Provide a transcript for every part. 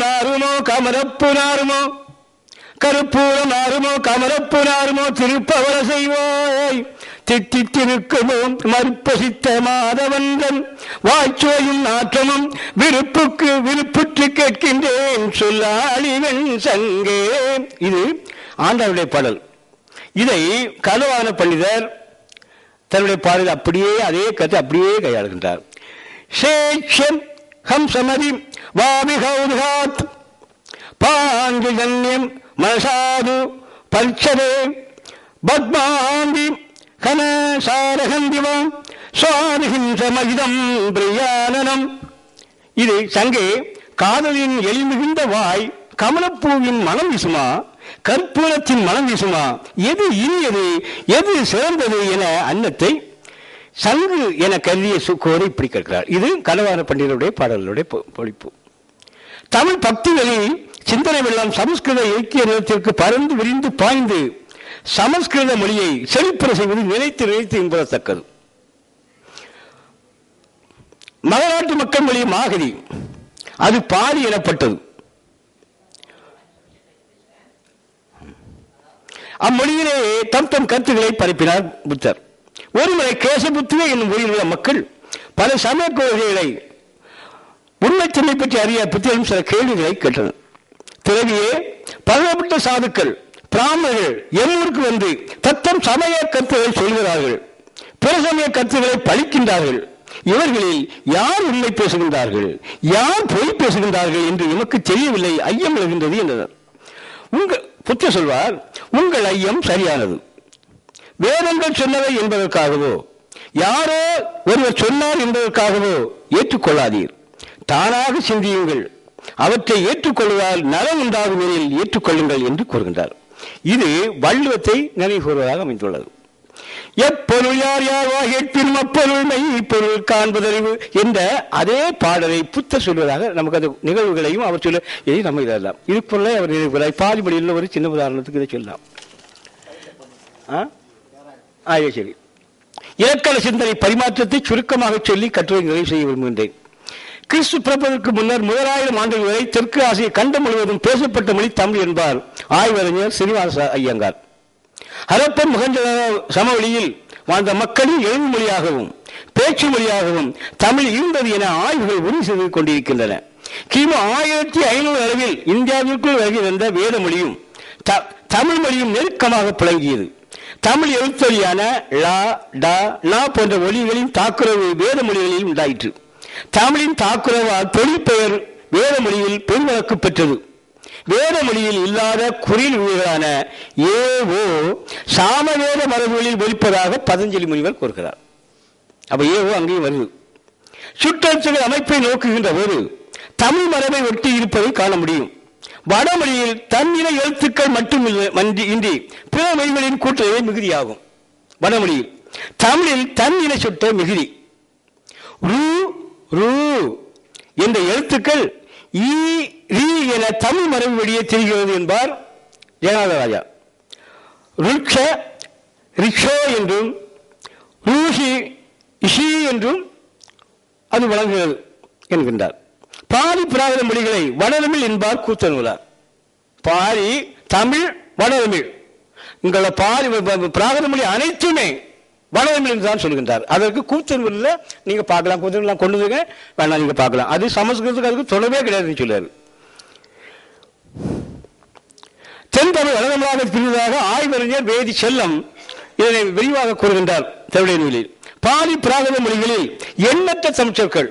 நாருமோ கமரப்பு நாருமோ, கருப்பூர நாருமோ கமரப்பு நாருமோ, திருப்பவர செய்வாய் திட்டித்திருக்குமோ மறுப்பசித்த மாதவந்தன், வாய்ச்சோயும் நாற்றமும் விருப்புக்கு விருப்புற்று கேட்கின்றேன் சொல்லாளிவன் சங்கே. இது ஆண்டாளுடைய பாடல். இதை கலவான பண்டிதர் தன்னுடைய பாடல் அப்படியே அதே கருத்தை அப்படியே கையாளுகின்றார். சேட்சம் ஹம்சமதி வாபிகௌத்காத் பாஞ்சஜன்யம் மனசாது பல்சதே பத்மாந்தி கனசாரகந்திவம் சுவாதிஹிம்சமகிதம் பிரியானனம். இது சங்கே காதலின் எளிமிகுந்த வாய் கமலப்பூவின் மனம் வீசுமா, கற்பூரத்தின் மனம் வீசுமா, எது இனியது எது சிறந்தது என அன்னத்தை சங்கு என கருதிய சுக்கோரை இப்படி கேட்கிறார். இது கலவான பண்டிதருடைய பாடல்களுடைய பொழிப்பு. தமிழ் பக்தி வழி சிந்தனை வெள்ளம் சமஸ்கிருத இலக்கிய நிலத்திற்கு பறந்து விரிந்து பாய்ந்து சமஸ்கிருத மொழியை செழிப்புற செய்வது நினைத்து நினைத்து என்பதற்கது. மகநாட்டு மக்கள் மொழி மாகதி, அது பாலி எனப்பட்டது. அம்மொழியிலே தம் தம் கருத்துக்களை பரப்பினார் புத்தர். ஒருமுறை கேசபுத்துவே என்னும் ஊரில் உள்ள மக்கள் பல சமய கொள்கைகளை உண்மைத்தன்மை பற்றி அறிய புத்தரும் சில கேள்விகளை கேட்டனர். பிறவியே பலப்பட்ட சாதுக்கள் பிராமணர்கள் எம்மூருக்கு வந்து தத்தம் சமய கருத்துக்களை சொல்கிறார்கள், பிற சமய கருத்துக்களை பழிக்கின்றார்கள். இவர்களில் யார் உண்மை பேசுகின்றார்கள், யார் பொய் பேசுகின்றார்கள் என்று எமக்கு தெரியவில்லை, ஐயம் எழுகின்றது என்றனர். புத்தர் சொல்வார், உங்கள் ஐயம் சரியானது. வேதங்கள் சொன்னவை என்பதற்காகவோ யாரோ ஒருவர் சொன்னார் என்பதற்காகவோ ஏற்றுக்கொள்ளாதீர். தானாக சிந்தியுங்கள், அவற்றை ஏற்றுக்கொள்வதால் நலம் உண்டாகும் எனில் ஏற்றுக்கொள்ளுங்கள் என்று கூறுகின்றார். இது வள்ளுவத்தை நினைவு கூறுவதாக அமைந்துள்ளது. எப்பொருள் யார் யார் கேட்பினும் அப்பொருள் மெய் பொருள் காண்பதறிவு என்ற அதே பாடலை புத்தர் சொல்வதாக நமக்கு அந்த நிகழ்வுகளையும் அவர் சொல்ல இதை நம்ம இதெல்லாம் இதுக்குள்ள அவர் நினைவுகளை பாதிபடியில் ஒரு சின்ன உதாரணத்துக்கு இதை சொல்லலாம். சரி, இலக்கண சிந்தனை பரிமாற்றத்தை சுருக்கமாக சொல்லி கட்டுரை நிறைவு செய்ய விரும்புகின்றேன். கிறிஸ்து பிறப்பதற்கு முன்னர் 1000 ஆண்டுகள் வரை தெற்கு ஆசிய கண்டம் முழுவதும் பேசப்பட்ட மொழி தமிழ் என்பார் ஆய்வறிஞர் ஸ்ரீனிவாச ஐயங்கார். ஹரப்பன் மொஹஞ்சதாரோ சமவெளியில் வாழ்ந்த மக்களின் எழுவு மொழியாகவும் பேச்சு மொழியாகவும் தமிழ் இருந்தது என ஆய்வுகள் உறுதி செய்து கொண்டிருக்கின்றன. கிமு 1500 அளவில் இந்தியாவிற்குள் வருகை வந்த வேத மொழியும் தமிழ் மொழியும் நெருக்கமாக புழங்கியது. தமிழ் எழுத்தொழியான லா டா லா போன்ற மொழிகளின் தாக்குறவு வேத மொழிகளில் உண்டாயிற்று. தமிழின் தாக்குறவால் தொழிற்பெயர் வேத மொழியில் பெருவழக்கு பெற்றது. வேத மொழியில் இல்லாத குறில் உயிர்களான ஏவோ சாமவேத மரபுகளில் ஒலிப்பதாக பதஞ்சலி முனிவர் கூறுகிறார். அப்ப ஏவோ அங்கேயும் வருது. சுற்றெழுத்துகள் அமைப்பை நோக்குகின்ற போது தமிழ் மரபை ஒட்டி இருப்பதை காண முடியும். வடமொழியில் தன்னிலை எழுத்துக்கள் மட்டுமின்றி பிற மொழிகளின் கூட்டுறவை மிகுதியாகும். வடமொழியில் தமிழில் தன்னிலை சொற்ற மிகுதி. ரூ ரூ என்ற எழுத்துக்கள் ஈ ரீ என தமிழ் மரபு வழியே தெரிகிறது என்பார் ஜெகநாதராஜா. ருட்ச ரிக்ஷோ என்றும் ரூஷி இஷி என்றும் அது வழங்குகிறது என்கின்றார். பாரி பிராகிருத மொழிகளை வடதமிழ் என்பார் கூத்தனூரார். பாரி தமிழ் வடதமிழ் இங்குள்ள பாரி பிராகிருத மொழி அனைத்துமே வடதமிழ் என்று தான் சொல்கின்றார். அதற்கு கூத்தனூரில் நீங்க பார்க்கலாம், கூத்தனூர்லாம் கொண்டு வந்து வேணா நீங்க பார்க்கலாம். அது சமஸ்கிருதத்துக்கு அதுக்கு தொடர்பே கிடையாதுன்னு சொல்றாரு. தென்தமிழ் வடதமிழாக பிரிவதாக ஆய்வறிஞர் வேதி செல்லம் இதனை விரிவாக கூறுகின்றார் தன்னுடைய நூலில். பாரி பிராகிருத மொழிகளில் எண்ணற்ற தமிழ்ச்சொற்கள்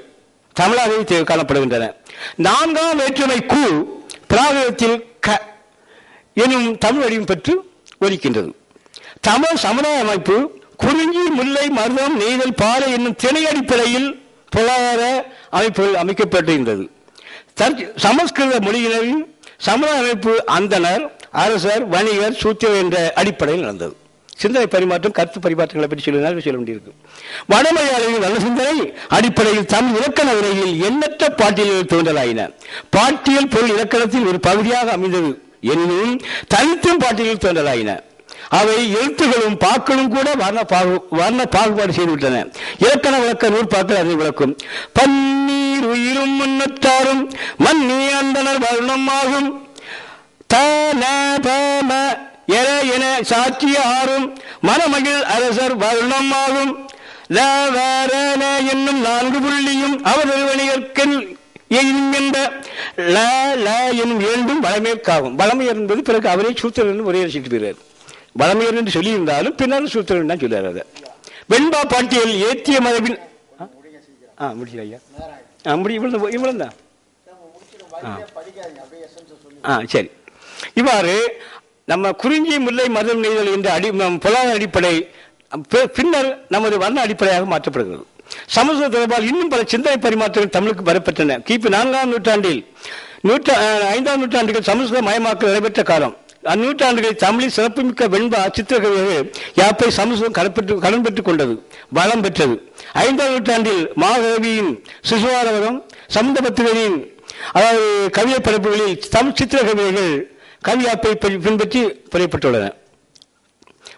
தமிழாகவே காணப்படுகின்றன. 4ஆம் வேற்றுமை கு பிராகிருதத்தில் க எனும் தமிழ் வடிவம் பெற்று ஒலிக்கின்றது. தமிழ் சமுதாய அமைப்பு குறிஞ்சி முல்லை மருதம் நெய்தல் பாறை என்னும் திணை அடிப்படையில் பொருளாதார அமைப்புகள் அமைக்கப்பட்டிருந்தது. சமஸ்கிருத மொழியினரின் சமுதாய அமைப்பு அந்தனர், அரசர், வணிகர், சூத்திரர் என்ற அடிப்படையில் நடந்தது. சிந்தனை பரிமாற்றம் கருத்து பரிமாற்றங்களை பற்றி சொல்ல வேண்டியிருக்கு. வடமலையாளின் நல்ல சிந்தனை அடிப்படையில் தமிழ் இலக்கண உரையில் எண்ணற்ற பாட்டியல்கள் தோன்றலாயின. பாட்டியல் பொருள் இலக்கணத்தில் ஒரு பகுதியாக அமைந்தது எனினும் தனித்தும் பாட்டியல்கள் தோன்றலாயின. அவை எழுத்துகளும் பாக்களும் கூட வர்ண பாகுபாடு செய்துவிட்டன. இலக்கண விளக்க நூற்பாக்கள் அதை விளக்கும். பன்னி நீர் உயிரும் முன்னத்தாரும் மன்னி அந்தனர் வருணமாகும் என சாட்சிய ஆறும் மனமகிழ் அரசர் வருணமாகும் என்னும் 4 புள்ளியும் அவர் வணிகர்கள் என்ற என்னும் இரண்டும் வளமையற்காகும். வளமையர் என்பது பிறகு அவரே சூத்திரன் என்று ஒரே சொல்லிட்டு வளமையர் என்று சொல்லியிருந்தாலும் பின்னர் சூத்திரன் தான் சொல்லுறாரு. அதை வெண்பா பாட்டியல் ஏத்திய மரபின் முடிச்சு ஐயா இவ்வளவு தான். சரி, இவ்வாறு நம்ம குறிஞ்சி முல்லை மருதம் நெய்தல் என்ற பொருளாதார அடிப்படை பின்னர் நமது வர்ண அடிப்படையாக மாற்றப்படுகிறது. சமஸ்கிருத தொடர்பால் இன்னும் பல சிந்தனை பரிமாற்றங்கள் தமிழுக்கு வரப்பெற்றன. கிபி 4ஆம் நூற்றாண்டில் 5ஆம் நூற்றாண்டுகள் சமஸ்கிருத மயமாக்கல் நடைபெற்ற காலம். அந்நூற்றாண்டுகளில் தமிழில் சிறப்புமிக்க வெண்பா சித்திரக்கவிகள் யாப்பை சமஸ்கிருதம் கடன் பெற்றுக் கொண்டது, வளம் பெற்றது. 5ஆம் நூற்றாண்டில் மாகவியின் சிசுவாரவரம் சமுந்தபத்திரியின் அதாவது கவிதை படைப்புகளில் தமிழ் சித்திர கவிதைகள் கவியாப்பை பின்பற்றி புரியப்பட்டுள்ளன.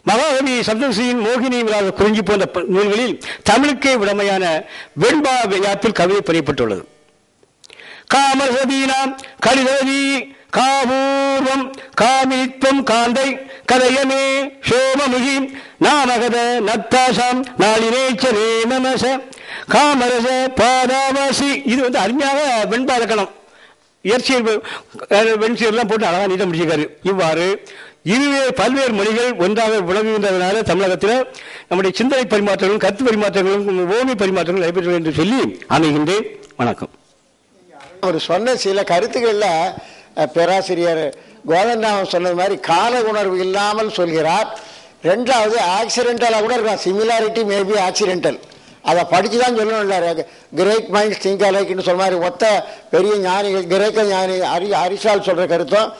மகாகவி சப்தசியின் மோகினி விழாத குறிஞ்சி போன்ற நூல்களில் தமிழுக்கே உடமையான வெண்பா யாப்பில் கவிதை புரியப்பட்டுள்ளது. காமசதீனாம் கலிதவி காபூர்வம் காமித்வம் காந்தை கதையமே சோமமுகி நாமகத நத்தாசாம் நாளினேச்சனே நமச காமரச பாதாவாசி. இது அருமையாக வெண்பா இலக்கணம் இயற்சியல் வெண்சியெல்லாம் போட்டு அழகாக நீட்ட முடிச்சிருக்காரு. இவ்வாறு பல்வேறு மொழிகள் ஒன்றாக விளங்குகின்றதுனால தமிழகத்தில் நம்முடைய சிந்தனை பரிமாற்றங்களும் கருத்து பரிமாற்றங்களும் ஓமி பரிமாற்றங்களும் நடைபெற்றது என்று சொல்லி அமைகின்றேன். வணக்கம். அவர் சொன்ன சில கருத்துக்கள்ல பேராசிரியர் கோதண்டராமன் சொன்னது மாதிரி கால உணர்வு இல்லாமல் சொல்கிறார். ரெண்டாவது ஆக்சிடென்டலாக கூட இருக்கலாம், சிமிலாரிட்டி மேபி ஆக்சிடென்டல், அதை படித்து தான் சொல்லணும். கிரேட் மைண்ட்ஸ் திங்க் அலைக்னு சொல்ற மாதிரி ஒத்த பெரிய ஞானிகள் கிரேக்க ஞானி அரிஸ்டால் சொல்கிற கருத்தும்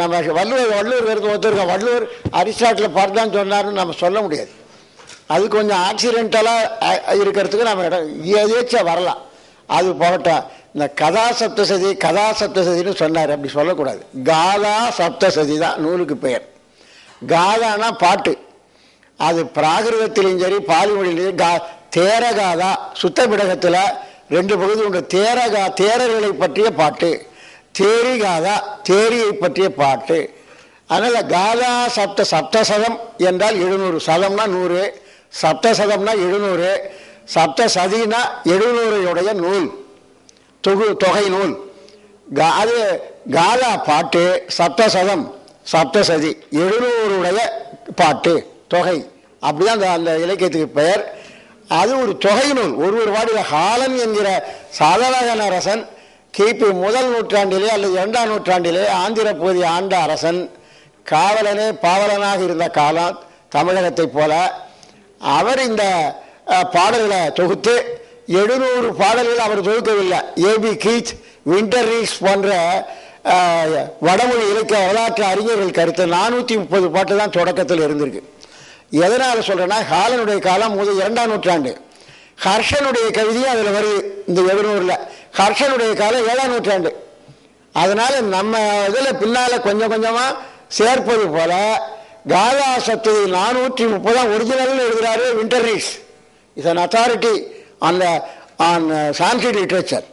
நம்ம வள்ளுவர் கருத்து ஒத்துருக்கோம். வள்ளுவர் அரிஸ்டாட்டில் பார்த்தான்னு சொன்னார்னு நம்ம சொல்ல முடியாது. அது கொஞ்சம் ஆக்சிடென்டலாக இருக்கிறதுக்கு நம்ம எதேச்சா வரலாம். அது போகட்டும். இந்த கதா சப்தசதினு சொன்னார், அப்படி சொல்லக்கூடாது. காதா சப்தசதி தான் நூலுக்கு பெயர். காதானா பாட்டு, அது பிராகிருதத்திலையும் சரி பாலி மொழியிலையும் தேரகாதா சுத்தபிடகத்தில் 2 பகுதி உண்டு. தேரர்களை பற்றிய பாட்டு, தேரிகாதா தேரியை பற்றிய பாட்டு. அதனால காதா சப்தசதம் என்றால் 700, சதம்னா 100, சப்தசதம்னா 700, சப்தசதினா 700 நூல், தொகை நூல். அது காதா பாட்டு, சப்தசதம் சப்தசதி 700 பாட்டு தொகை, அப்படிதான் அந்த இலக்கியத்துக்கு பெயர். அது ஒரு தொகை நூல். ஒரு வாடியில் ஹாலன் என்கிற சாதவாகன அரசன் கிபி 1 நூற்றாண்டிலே அல்லது 2ஆம் நூற்றாண்டிலே ஆந்திர பகுதி ஆண்ட அரசன், காவலனே பாவலனாக இருந்த காலம் தமிழகத்தை போல. அவர் இந்த பாடல்களை தொகுத்து 700 பாடல்கள் அவர் தொகுக்கவில்லை. ஏபி கீச், வின்டர் ரீஸ் போன்ற வடமொழி இலக்கிய வரலாற்று அறிஞர்கள் கருத்து 430 பாட்டு தான் தொடக்கத்தில் இருந்திருக்கு. எதனால சொல்றேன்னா, ஹாலனுடைய காலம் 2ஆம் நூற்றாண்டு, ஹர்ஷனுடைய கவிதையும் அதில் வருது இந்த 700. ஹர்ஷனுடைய காலம் 7ஆம் நூற்றாண்டு. அதனால நம்ம இதில் பின்னால கொஞ்சம் கொஞ்சமா சேர்ப்பது போல காதா சப்ததி 430 ஒரிஜினல் எழுதுறாரு Winternitz. Is an authority on Sanskrit literature.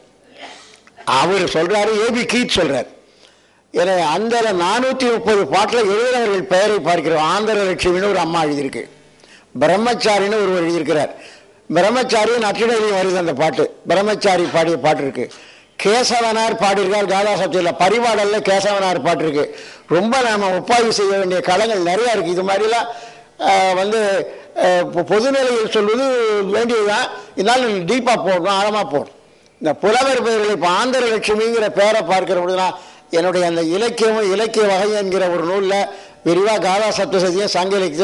அவர் சொல்றாரு, ஏபி கீச் சொல்றாரு. எனவே அந்த 430 பாட்டில் எழுதுறவர்கள் பெயரை பார்க்கிறோம். ஆந்திர லட்சுமின்னு ஒரு அம்மா எழுதியிருக்கு, பிரம்மச்சாரின்னு ஒருவர் எழுதியிருக்கிறார். பிரம்மச்சாரி நற்றிடையிலையும் வருது அந்த பாட்டு, பிரம்மச்சாரி பாடிய பாட்டு இருக்கு. கேசவனார் பாடியிருக்கார் காதா சப்தத்தில், பரிபாடல்ல கேசவனார் பாட்டு இருக்கு. ரொம்ப நாம ஒப்பாய்வு செய்ய வேண்டிய களங்கள் நிறைய இருக்கு. இது மாதிரிலாம் பொதுநிலையில் சொல்வது வேண்டியதுதான். இதனால டீப்பா போடணும், ஆழமா போடணும். இந்த புலவர் பெயர்கள் இப்போ ஆந்திர லட்சுமிங்கிற பேரை பார்க்கிற பொழுதுனா, என்னுடைய அந்த இலக்கிய வகை என்கிற ஒரு நூலில் விரிவாக காதா சப்தசதியும் சங்க இலக்கியம்